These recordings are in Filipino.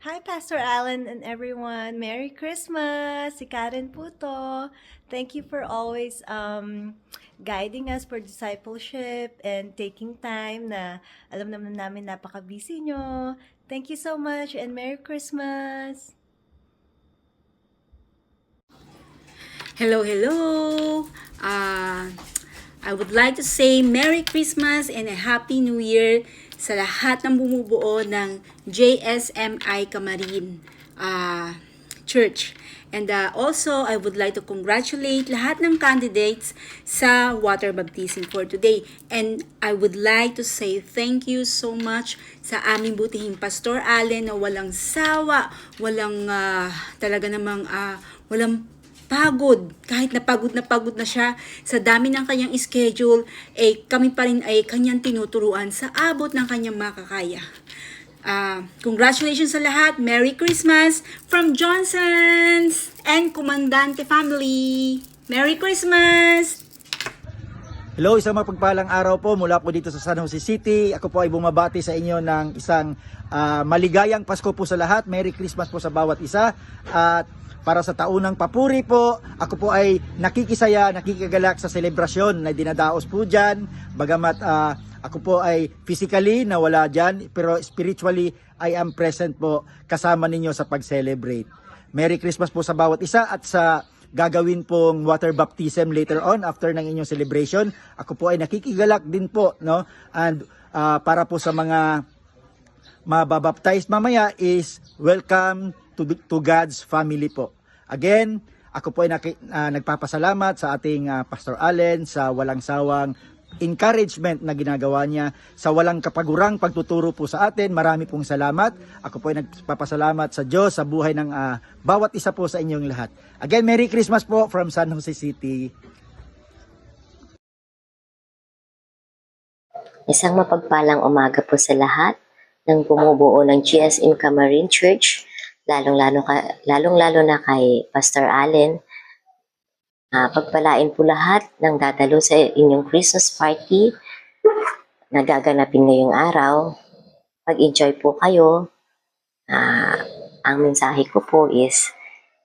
Hi, Pastor Alan and everyone. Merry Christmas! Si Karen po to. Thank you for always guiding us for discipleship and taking time na alam naman namin napaka-busy nyo. Thank you so much and Merry Christmas! Hello, hello! I would like to say Merry Christmas and a Happy New Year sa lahat ng bumubuo ng JSMI Camarin Church. And also, I would like to congratulate lahat ng candidates sa water baptism for today. And I would like to say thank you so much sa aming butihing Pastor Allen na walang sawa, walang talaga namang walang pagod. Kahit na pagod na siya sa dami ng kanyang schedule, kami pa rin ay kanyang tinuturuan sa abot ng kanyang makakaya. Congratulations sa lahat. Merry Christmas from Johnsons and Comandante family. Merry Christmas! Hello, isang mapagpalang araw po mula po dito sa San Jose City. Ako po ay bumabati sa inyo ng isang maligayang Pasko po sa lahat. Merry Christmas po sa bawat isa. At para sa taunang papuri po, ako po ay nakikisaya, nakikigalak sa selebrasyon na dinadaos po dyan. Bagamat ako po ay physically nawala dyan, pero spiritually I am present po kasama ninyo sa pag-celebrate. Merry Christmas po sa bawat isa at sa gagawin pong water baptism later on after ng inyong celebration. Ako po ay nakikigalak din po, no? And para po sa mga mababaptize mamaya is welcome to God's family po. Again, ako po ay nagpapasalamat sa ating Pastor Allen sa walang sawang encouragement na ginagawa niya, sa walang kapagurang pagtuturo po sa atin. Marami pong salamat. Ako po ay nagpapasalamat sa Diyos sa buhay ng bawat isa po sa inyong lahat. Again, Merry Christmas po from San Jose City. Isang mapagpalang umaga po sa lahat ng bumubuo ng GSM Camarin Church, lalong-lalo na kay Pastor Allen. Pagpalain po lahat ng dadalo sa inyong Christmas party na gaganapin ngayong araw. Mag-enjoy po kayo. Ang mensahe ko po is,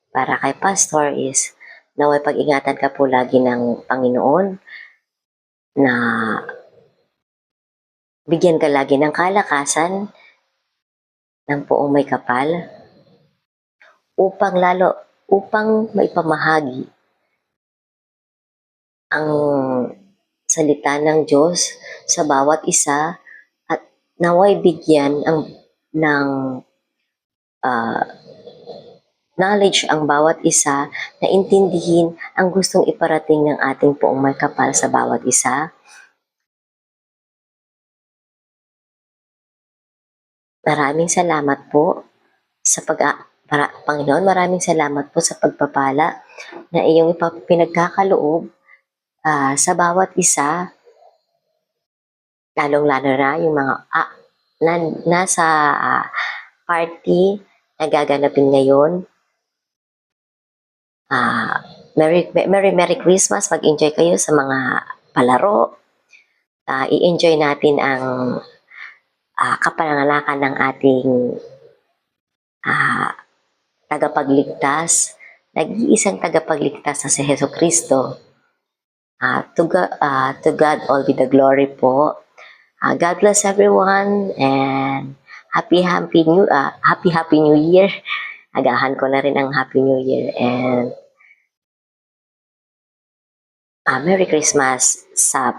para kay Pastor is, naway pag-ingatan ka po lagi ng Panginoon na bigyan ka lagi ng kalakasan ng poong may kapal upang maipamahagi ang salita ng Diyos sa bawat isa at naway bigyan ng knowledge ang bawat isa na intindihin ang gustong iparating ng ating poong may kapal sa bawat isa. Maraming salamat po sa Panginoon, maraming salamat po sa pagpapala na iyong pinagkakaloob sa bawat isa, lalong-lalo na yung mga nasa party na gaganapin ngayon. Merry Christmas, mag-enjoy kayo sa mga palaro. I-enjoy natin ang kapanganakan ng ating tagapagligtas, nag-iisang tagapagligtas na si Jesucristo. To God all be the glory po. God bless everyone and happy New Year. Agahan ko na rin ang Happy New Year and Merry Christmas sa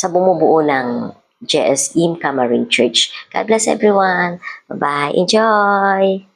bumubuo ng JSM Camarin Church. God bless everyone. Bye-bye. Enjoy!